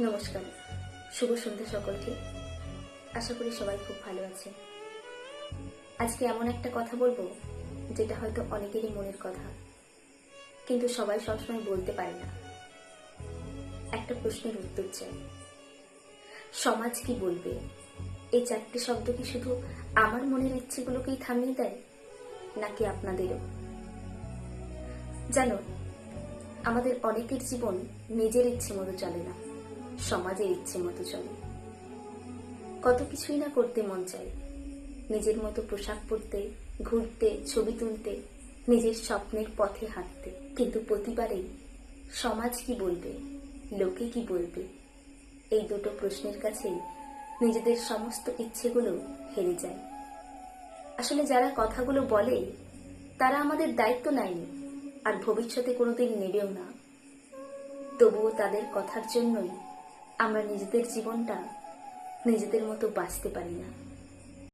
নমস্কার, শুভ সন্ধ্যা সকলকে। আশা করি সবাই খুব ভালো আছে। আজকে এমন একটা কথা বলবো যেটা হয়তো অনেকেরই মনের কথা, কিন্তু সবাই সবসময় বলতে পারে না। একটা প্রশ্নের উত্তর চাই, সমাজ কি বলবে? এই চারটে শব্দ কি শুধু আমার মনের ইচ্ছেগুলোকেই থামিয়ে দেয়, নাকি আপনাদেরও? জানো, আমাদের অনেকের জীবন নিজের ইচ্ছে মতো চলে না, সমাজের ইচ্ছে মতো চলে। কত কিছুই না করতে মন চায়, নিজের মতো পোশাক পরতে, ঘুরতে, ছবি তুলতে, নিজের স্বপ্নের পথে হাঁটতে, কিন্তু প্রতিবারেই সমাজ কি বলবে, লোকে কি বলবে, এই দুটো প্রশ্নের কাছেই নিজেদের সমস্ত ইচ্ছেগুলো হেরে যায়। আসলে যারা কথাগুলো বলে তারা আমাদের দায়িত্ব নেয়নি, আর ভবিষ্যতে কোনোদিন নেবেও না। তবুও তাদের কথার জন্যই আমরা নিজেদের জীবনটা নিজেদের মতো বাঁচতে পারি না।